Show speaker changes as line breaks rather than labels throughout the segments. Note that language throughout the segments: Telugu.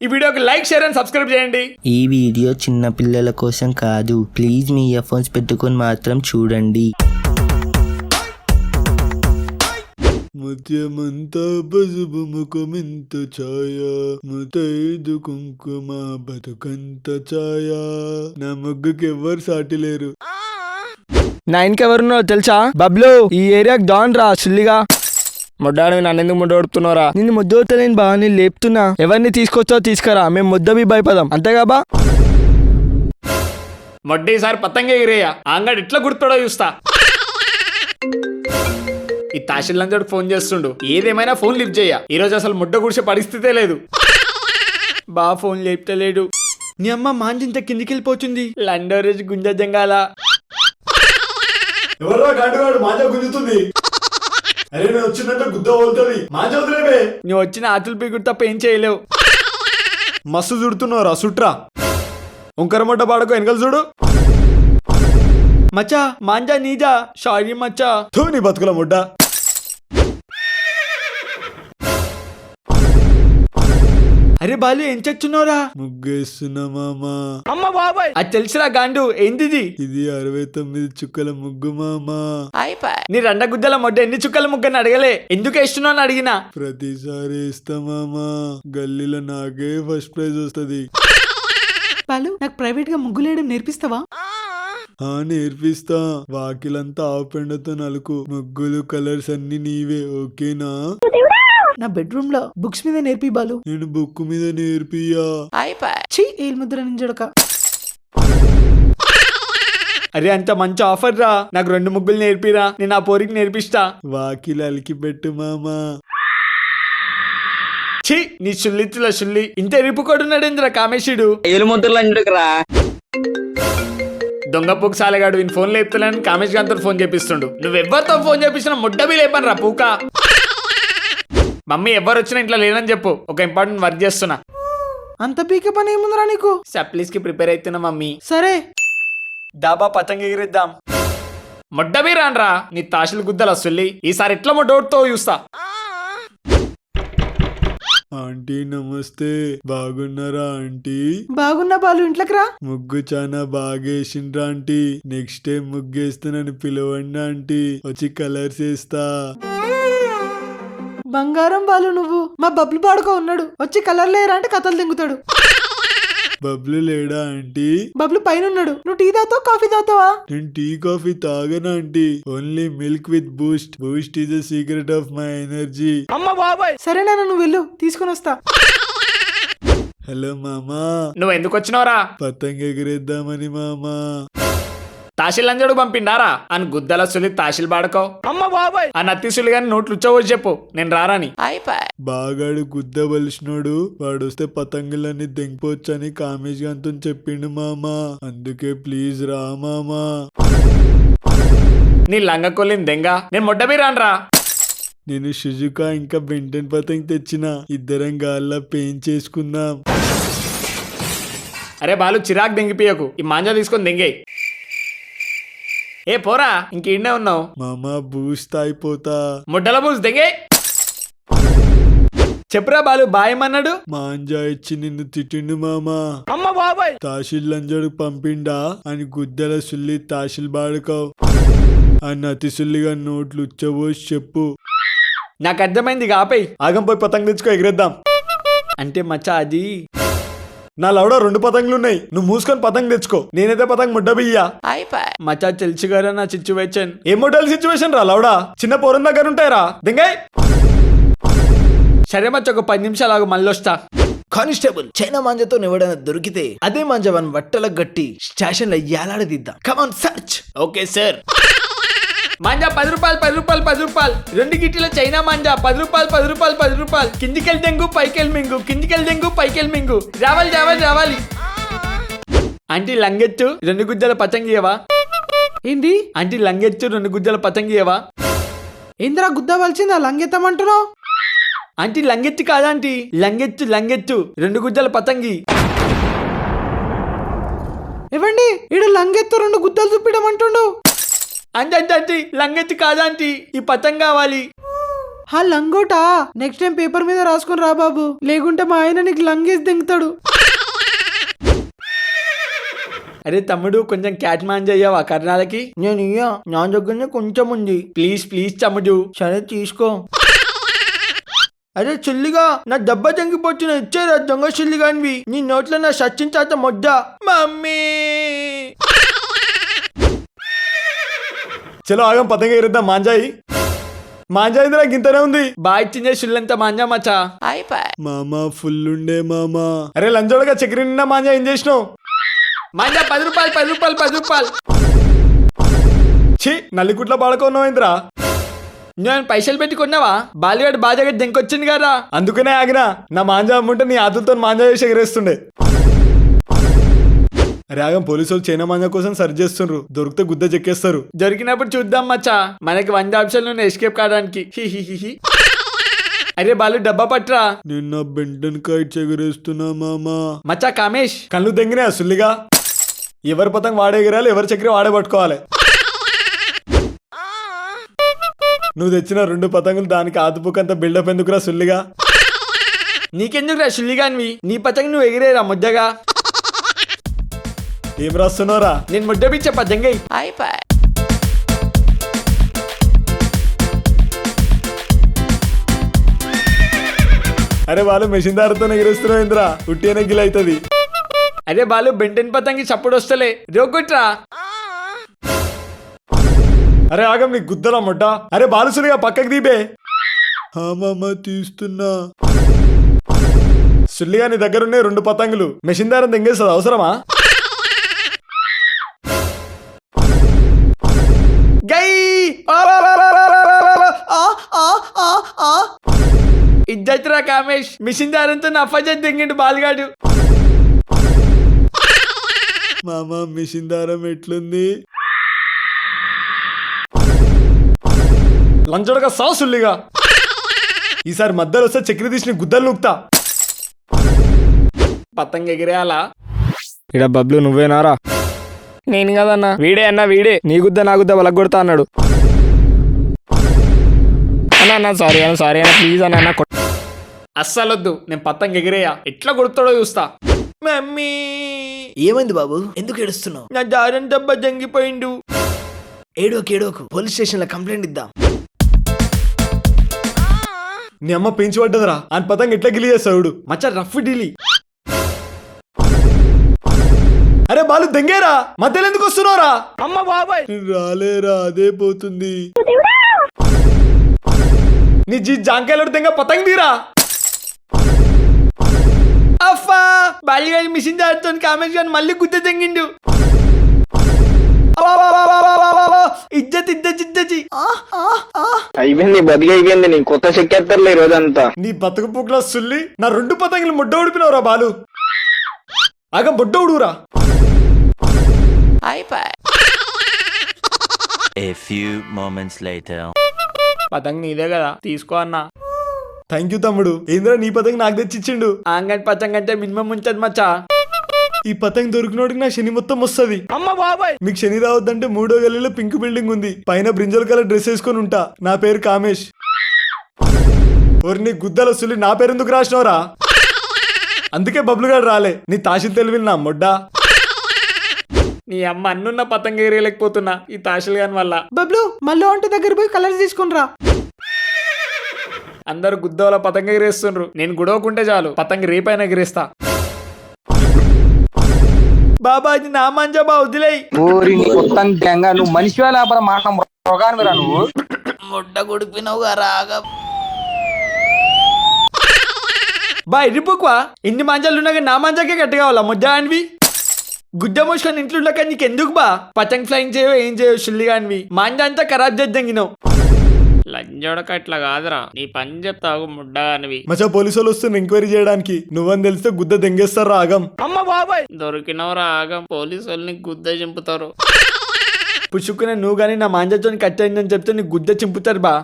ఈ వీడియోకి లైక్, షేర్ అండ్ సబ్స్క్రైబ్ చేయండి.
ఈ వీడియో చిన్న పిల్లల కోసం కాదు. ప్లీజ్ మీ ఇయర్ ఫోన్స్ పెట్టుకొని మాత్రం చూడండి.
ముత్యమంతా పసుపు ముఖమింత ఛాయ, ముతైదు కుంకుమ బతుకంత ఛాయ. నా ముగ్గుకి ఎవ్వరు సాటి లేరు.
నా ఇంకెవరున్నారో తెలుసా? బబ్లు, ఈ ఏరియాకి డాన్ రా సిల్లిగా. ముడ్డాడు నన్ను ఎందుకు ముద్దొడుతున్నారా? నిన్ను ముద్దొడతలేను బా, నేను లేపుతున్నా. ఎవరిని తీసుకొచ్చావు తీసుకురా, మేము ముద్దవి భయపదాం అంతేగా బా.
మొడ్డీసారి పతంగ ఎగిరేయ అంగడి ఎట్లా గుర్తుడో చూస్తా. ఈ తహసీల్దార్కి ఫోన్ చేస్తుండు, ఏదేమైనా ఫోన్ లిఫ్ట్ చేయ. ఈ రోజు అసలు ముడ్డ గుడిసే పరిస్థితే లేదు. బా ఫోన్ లేపుతలేడు.
నీ అమ్మ మాంజింత కిందికి వెళ్ళిపోతుంది.
లండోరేజ్ గుంజ జంగాల.
ఎవరో గంటగాడు మాజా గుంజుతుంది. అరే నేను వచ్చిందంటే గుద్ద వదులుతుంది. మాజా వదిలేవే.
నువ్వు వచ్చిన ఆతులు పీకుడు తప్ప ఏం చేయలేవు.
మస్తు చుడుతున్నారా సుట్రా. ఉంకర ముడ్డ పాడకు వెనకలు చూడు.
మచ్చా మాంజా నీజా. సారీ మచ్చా.
థూ నీ బతుకుల ముడ్డ.
అరే బాలు ఏం చచ్చున్నావురా?
ముగ్గేస్తున్నా మామా.
అమ్మ బాబాయ్, అది తెలుసురా గాండు. ఏంటిది?
ఇది 69 చుక్కల ముగ్గు మామా.
నీ రెండ గుద్దల మొడ్డ ఎన్ని చుక్కల ముగ్గని అడగలే, ఎందుకు వేస్తున్నావు అని అడిగినా.
ప్రతిసారి ఇస్తా మామా. గల్లీలో నాకే ఫస్ట్ ప్రైజ్ వస్తది.
బాలు, నాకు ప్రైవేట్ గా ముగ్గులేయడం నేర్పిస్తావా?
నేర్పిస్తా. వాకిలంతా ఆవు పెండతో నలుకు. ముగ్గులు కలర్స్ అన్ని నీవే, ఓకేనా?
నా బెడ్రూమ్ లో బుక్స్ మీద నేర్పి బాలు.
నేను బుక్ మీద నేర్పియా.
ఛీ, ఏల్ముద్ర నింజడక.
అరే అంత మంచి ఆఫర్ రా, నాకు 2 ముగ్గులు నేర్పిరా, నేను ఆ పోరికి నేర్పిస్తా.
వాకిలు అలికి పెట్టు మామా.
ఛీ, నీ సుల్లిత్తుల సుల్లి. ఇంత ఎరిపుకొడున్నాడేంద్ర కామేశుడు. దొంగ పూక సాలగాడు వీని ఫోన్ లేపుతున్నాను. కామేష్ గాంతో ఫోన్ చేపిస్తుండు. నువ్వెవ్వరితో ఫోన్ చేపించినా ముడ్డబీ లేపను రా పూక. మమ్మీ ఎవరు వచ్చినా ఇంట్లో లేనని చెప్పు, ఒక ఇంపార్టెంట్ వర్క్ చేస్తున్నా.
అంత పీకే పని ఏముందిరా నీకు?
సప్లీస్ కి ప్రిపేర్ అవుతున్నా మమ్మీ.
సరే
డాబా పతంగ ఎగిరిద్దాం. ముడ్డబీ రాన్రా నీ తాషులు గుద్దల సుల్లి. ఈసారి ఎట్లా ముడ్డోడుతో చూస్తా.
ఆంటీ నమస్తే. బాగున్నారా ఆంటీ?
బాగున్నా బాలు, ఇంట్లోకి రా.
ముగ్గు చాలా బాగేసిండ్రా ఆంటీ. నెక్స్ట్ టైం ముగ్గేస్తానని పిలవండి ఆంటీ. వచ్చి కలర్స్ వేస్తా.
బంగారం బాలు నువ్వు. మా బబ్లు పాడుకో ఉన్నాడు, వచ్చి కలర్ లేరా అంటే కథలు దింగుతాడు.
బబ్లు లేడా ఆంటీ?
బబ్లు పైన ఉన్నాడు. నువ్వు టీ తాగుతావు, కాఫీ తాగుతావా?
నేను టీ కాఫీ తాగను aunty. Only milk with Boost. Boost is the secret of my energy.
సరే నాన్న, నువ్వు వెళ్ళు, తీసుకొని వస్తా.
హలో మామా.
నువ్వు ఎందుకు వచ్చినావురా?
పతంగ ఎగిరేద్దామని మామా.
తాషిల్ అంజడు పంపిండారా అని గుద్దల సులి తాషిల్ బాడుకో. ఆ నత్తి సులి గాని నోట్లు ఉచ్చవచ్చి చెప్పు, నేను రారాని.
బాగాడు గుద్ద బలిసినోడు. వాడు వస్తే పతంగులన్నీ దెంగిపోవచ్చని కామేష్ గంతో చెప్పిండు మామా. అందుకే ప్లీజ్ రా మామా.
నీ లంగ కొల్లిన దెంగ, నేను ముడ్డబీ రాన్రా.
నేను షుజుకా ఇంకా బెంటన్ పతంగ్ తెచ్చిన. ఇద్దరం గాల్లో పెయింట్ చేసుకుందాం.
అరే బాలు, చిరాకు దెంగిపోయకు. ఈ మాంజా తీసుకొని దెంగే. ఏ పోరా, ఇంకేండే ఉన్నావు?
మామా బూస్ట్ అయిపోతా.
ముడ్డల బూస్ దెంగే. చెప్పురా బాలు, బాయమన్నాడు.
మాంజా ఇచ్చి నిన్ను తిట్టిండు మామా. తాషిల్ లంజడు పంపిండా అని గుద్దల సుల్లి తాషిల్ బాడుకోవు. ఆ నతి సుల్లిగా నోట్లు ఉచ్చబోసి చెప్పు.
నాకు అర్థమైంది, ఆపై
ఆగం పోయి పతంగ తెచ్చుకో, ఎగిరేద్దాం.
అంటే మచ్చా అది
నా లౌడ 2 పతంగులున్నాయి. నువ్వు మూసుకొని పతంగ తెచ్చుకో. నేనైతే పతంగ ముడ్డ బియ్యా.
మచ్చా తెలుసు కదా నా సిచ్యువేషన్.
ఏ మోడల్ సిచ్యువేషన్ రా లౌడా? చిన్న పోరం దగ్గర ఉంటాయరా దింగాయ్.
సరే మచ్చ, ఒక 10 నిమిషాలు ఆగు, మళ్ళీ వస్తా.
కానిస్టేబుల్, చైనా మాంజాతో ఎవడైనా దొరికితే అదే మాంజా వన్ వట్టలకు గట్టి స్టేషన్ లో యాలాడదిద్దాం. Come on search.
Okay sir. మాంజా 10 రూపాయలు, 10 రూపాయలు, 10 రూపాయలు. 2 గిట్ల చైనా మాంజా 10 రూపాయలు, 10 రూపాయలు, 10 రూపాయలు. కిందికెళ్ళి దెంగు, పైకెళ్ళి మింగు, కిందికెళ్ళి దెంగు, పైకెళ్ళి మింగు. రావాలి రావాలి రావాలి. ఆంటీ లంగెత్తు 2 గుజ్జల పతంగియవా?
ఏంది?
ఆంటీ లంగెత్తు 2 గుజ్జల పతంగియవా?
ఏందిరా గుద్ద వలిచిందా? లంగెత్తమంటున్నావు?
ఆంటీ లంగెత్తు కాదా ఆంటీ, లంగెత్తు లంగెత్తు 2 గుజ్జల పతంగి.
ఇవ్వండి, ఈడు లంగెత్తు 2 గుద్దలు చూపించమంటుండు.
అంటే లంగెత్తు కాదా ఆంటీ, ఈ పతంగ్ కావాలి.
ఆ లంగోటా నెక్స్ట్ టైం పేపర్ మీద రాసుకుని రా బాబు, లేకుంటే మా ఆయన నీకు లంగేసి దింగుతాడు.
అరే తమ్ముడు కొంచెం క్యాట్ మాంజా అయ్యావా కర్ణాలకి?
నేను ఇయ్యా, నా దగ్గరనే కొంచెం ఉంది.
ప్లీజ్ ప్లీజ్ తమ్ముడు.
సరే తీసుకో. అరే చిల్లిగా, నా దెబ్బ తగ్గిపోతున్నా, ఇచ్చేరా దొంగ చిల్లిగానివి. నీ నోట్లో నా సచిన్ తాత మొద్ద.
మమ్మీ
చలో ఆగం పతంగ ఎగిరిద్దాం. మాంజాయి మాంజాయిందిరా గింతనే ఉంది.
బాగా ఇచ్చిందే సుల్లంతా మాంజా మచ్చా.
మామా ఫుల్ ఉండే మామా. అరే లంచోడగా చక్కెర నిండా మాంజా ఏం చేసినావు?
మాంజా 10 రూపాయలు 10 రూపాయలు 10 రూపాయలు.
ఛీ నల్లికుట్ల బాడుకున్నావేంద్రా?
నేను పైసలు పెట్టుకున్నావా? బాలిగాడు బాగా దెంకొచ్చింది కదా.
అందుకనే ఆగినా. నా మాంజా అమ్ముంటే నీ ఆతులతో మాంజా చేసి ఎగరేస్తుండే. అరే ఆగం, పోలీసు వాళ్ళు చైనా మాంజా కోసం సర్చ్ చేస్తుండ్రు. దొరికితే గుద్ద చెక్కేస్తారు.
దొరికినప్పుడు చూద్దాం మచ్చా. మనకి 100 ఆప్షన్లు ఉన్నాయి ఎస్కేప్ కావడానికి. హిహిహిహి. అరే బాలు డబ్బా పట్రా.
నిన్న బెంటన్ కైట్స్ ఎగరేస్తున్నా మామా.
మచ్చా కామేష్
కళ్ళు తెంగినా సుల్లిగా. ఎవరి పతంగ వాడే ఎగరాలి, ఎవరి చక్కెర వాడే పట్టుకోవాలి. నువ్వు తెచ్చిన 2 పతంగులు దానికి ఆతుపుకంత బిల్డప్ ఎందుకురా సుల్లిగా?
నీకెందుకు రా సుల్లిగానివి? నీ పతంగి నువ్వు ఎగిరేరా ముద్దగా.
ఏం రాస్తున్నారా?
నేను ముద్ద పిచ్చే పతంగై.
అరే వాళ్ళు మెషిన్ దారితో ఎగిరేస్తున్నావు ఇంద్రా, ఉట్టిన గిల్ అవుతుంది.
అరే బాలు బెంటన్ పతంగి చప్పుడు వస్తలే, రోగొట్రా.
అరే ఆగం, నీకు గుద్దలా మొట్ట. అరే బాలు సుల్లిగా పక్కకి దీపే. మామా తీస్తున్నా. సుల్లిగా నీ దగ్గర ఉన్నాయి 2 పతంగులు. మెషిన్ దారం తెంగేస్తుంది, అవసరమా?
గై ఇద్దరురా కామేష్. మిషన్ దారంతో నా ఫజత్ తెంగిండు బాలుగాడు.
మామా మిషన్ దారం ఎట్లుంది? లంచోడగా సాసుల్లిగా. ఈసారి మధ్యలో వస్తే చక్కెర తీసిన గుద్దలు నూక్తా.
పతంగ ఎగిరేయాలా?
ఇడ బబ్లు నువ్వేనారా? నేను కదన్నా, వీడే అన్నా వీడే. నీ గుద్ద నా గుద్ద వలగొడతా అన్నాడు. అన్నా సారీ అన్న, సారీ అన్న, ప్లీజ్ అన్న.
అస్సలొద్దు, నేను పతంగ ఎగిరేయా. ఎట్లా కొడుతాడో చూస్తా. మమ్మీ
ఏమైంది బాబు, ఎందుకు ఏడుస్తున్నావు?
నా దారం దెబ్బ జంగిపోయిండు.
ఏడోకు, పోలీస్ స్టేషన్ లో కంప్లైంట్ ఇద్దాం.
నీ అమ్మ పెంచి పడ్డదరా. ఆయన పతంగ ఎట్లా గిలి చేస్తాడు?
మచ్చా రఫ్ డీలీ.
అరే బాలు దెంగేరా, మధ్యలో ఎందుకు వస్తున్నావురా?
అమ్మ బాబాయ్
రాలేరా, అదే పోతుంది. నీ జాంకాయలు దెంగ పతంగ తీరా.
అఫా బాలిగాడి మిషన్ దారితో కామేష్ గాని మళ్ళీ గుద్ద తెంగిండు. ఇజ్జత్ ఇజ్జత్ ఇజ్జతి.
అయిపోయింది, బతికి అయిపోయింది. నీ కొత్త చెక్కేస్తారులే ఈ రోజంతా.
నీ బతుకు పుక్కులా సుల్లి నా 2 పతంగులు ముడ్డ ఉడిపినవురా బాలు. ఆగ Bodda ఉడురా.
A few moments later.
పతంగ్ నీదే కదా, తీసుకో అన్నా.
థ్యాంక్ యూ తమ్ముడు. ఏంద్రా నీ పతంగ నాకు తెచ్చిచ్చిండు.
ఆంగన్ పతంగ్ అంటే మినిమం ఉంటది మచ్చా.
ఈ పతంగ దొరికినోడికి నా శని మొత్తం వస్తుంది.
అమ్మ బాబాయ్.
మీకు శని రావద్దంటే 3వ గల్లీలో పింక్ బిల్డింగ్ ఉంది. పైన బ్రింజల్ కలర్ డ్రెస్ వేసుకొని ఉంటా. నా పేరు కామేష్. నీ గుద్దల సుల్లి నా పేరు ఎందుకు రాసినవరా? అందుకే బబ్లుగాడు రాలే. నీ తాషిల్ తెలివి నా మొడ్డా.
నీ అమ్మ అన్నున్న పతంగ ఎగిరేయలేకపోతున్నా ఈ తాషల్ గాని వల్ల.
బబ్లు మళ్ళీ వంట దగ్గర పోయి కలర్ తీసుకుని రా.
అందరు గుద్దోల పతంగ ఎగిరేస్తుండ్రు. నేను గుడవకుంటే చాలు పతంగ రేపైన ఎగిరేస్తా. బాబా ఇది నా మంజా బా, వదిలేయ్.
ఊరి నీ కొత్త గ్యాంగా, నువ్వు మనిషివా లేకపోతే మాట రోగానివిరా నువ్వు?
ముడ్డ గుడిపినవు రాగా.
బా ఇరిపోకువా. ఇన్ని మంజాలు ఉన్నాక నా మంజాకే కట్ట కావాలా ముద్దా అనివి? గుడ్డ మూసుకొని ఇంట్లో ఉండక నీకెందుకు బా? పతంగ్ ఫ్లైంగ్ చేయో ఏం చేయో షుల్లిగానివి. మాంజా అంతా ఖరాబ్ చేద్దాంగినావు. లంజోడక ఇట్లా కాదురా, నీ పని చెప్తావు ముడ్డా అనివి.
మచ్చా పోలీసు వాళ్ళు వస్తున్నారు ఎంక్వైరీ చేయడానికి. నువ్వని తెలిస్తే గుద్ద దెంగేస్తారు ఆగం.
అమ్మ బాబాయ్
దొరికినవరా ఆగం. పోలీసు వాళ్ళని గుద్ద చంపుతారు. పుచ్చుకున్న నువ్వు గానీ నా మాంజతో కట్ అయిందని చెప్తే నీ గుద్ద చింపుతారు బా.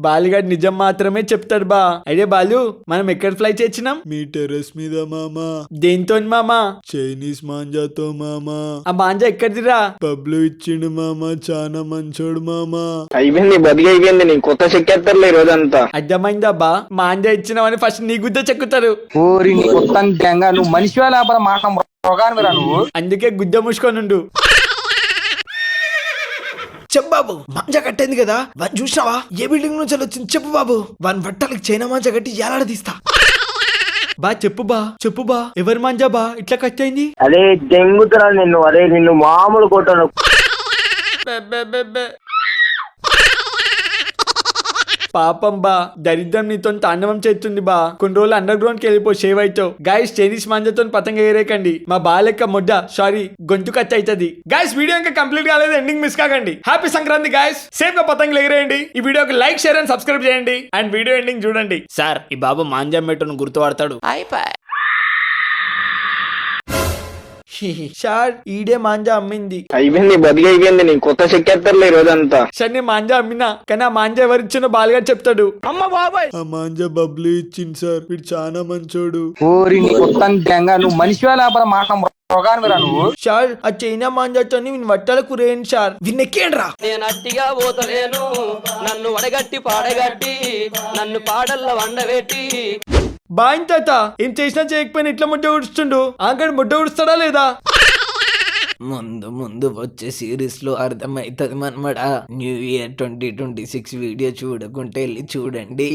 బాలిగాడు నిజం మాత్రమే చెప్తాడు బా. అదే బాలు, మనం ఎక్కడ ఫ్లై చేసినాం?
మీ టెర్రస్ మీద మామా.
దేంతో మామా?
చైనీస్ మాంజాతో మామా.
ఆ మాంజా ఎక్కడిదిరా?
పబ్లు ఇచ్చిండు మామా, చాలా మంచోడు మామా.
అయిపోయింది బతికి అయిపోయింది, నీకు కొత్త చెక్కేస్తారులే ఈ రోజంతా.
అర్థమైందా బా? మాంజా ఇచ్చినావని ఫస్ట్ నీ గుద్ద చెక్కుతారు.
ఊరి నీ కొత్త గంగా నువ్వు మనిషివా లేకపోతే మాట రోగానివిరా నువ్వు.
అందుకే గుద్ద మూసుకొనుండు.
చెప్పు బాబు, మాంజా కట్టేంది కదా వాడిని చూసినావా? ఏ బిల్డింగ్ నుంచి వచ్చింది చెప్పు బాబు. వాని బట్టలకి చైనా మాంజా కట్టి ఏలాడదీస్తా.
బా చెప్పు బా, చెప్పు బా, ఎవరి మాంజా బా ఇట్లా కట్ అయింది?
అదే దెంగుతున్నా నిన్ను, అదే నిన్ను మామూలు కొట్టను.
పాపం బా, దరిద్రం నీతో తాండవం చేస్తుంది బా. కొన్ని రోజులు అండర్ గ్రౌండ్ కి వెళ్ళిపో, షేవ్ అవుతావు. గాయస్, చైనీస్ మాంజాతో పతంగ ఎగరేకండి. మా బాలెక్క మొడ్డ సారీ గొంతు కట్ అవుతుంది. గాయస్, వీడియో ఇంకా కంప్లీట్ కాలేదు, ఎండింగ్ మిస్ కాకండి. హ్యాపీ సంక్రాంతి గాయస్, సేఫ్ గా పతంగులు ఎగరేయండి. ఈ వీడియోకి లైక్, షేర్ అండ్ సబ్స్క్రైబ్ చేయండి. అండ్ వీడియో ఎండింగ్ చూడండి. సార్, ఈ బాబు మాంజా మెట్టును గుర్తుపడతాడు.
సార్, ఈడే మాంజా అమ్మింది.
అయిపోయింది బతికి అయిపోయింది, నీకు కొత్త చెక్కేస్తారులే ఈ రోజంతా.
సార్, నేను మాంజా అమ్మినా, కానీ ఆ మాంజా ఎవరిచ్చినో బాలుగారు చెప్తాడు.
ఆ మాంజా బబ్లు ఇచ్చింది సార్, వీడు చాలా మంచోడు.
ఊరి నీ కొత్త గంగా నువ్వు మనిషివా లేకపోతే మాట రోగానివిరా నువ్వు.
సార్, ఆ చైనా మాంజాతో వీని బట్టలకు రేయండి సార్. వీన్ని ఎక్కేయండి రా.
నేను అట్టిగా పోతలేను, నన్ను వడగట్టి పాడగట్టి నన్ను పాడల్ల వండబెట్టి.
బాయిన్ తాత, ఏం చేసినా చేయకపోయినా ఇట్లా ముడ్డ ఊడుస్తుండు. ఆగడు ముడ్డ ఊడుస్తాడా లేదా?
ముందు ముందు వచ్చే సిరీస్ లో అర్థమైతది మనమడా. న్యూ ఇయర్ 2026 వీడియో చూడకుంటే వెళ్ళి చూడండి.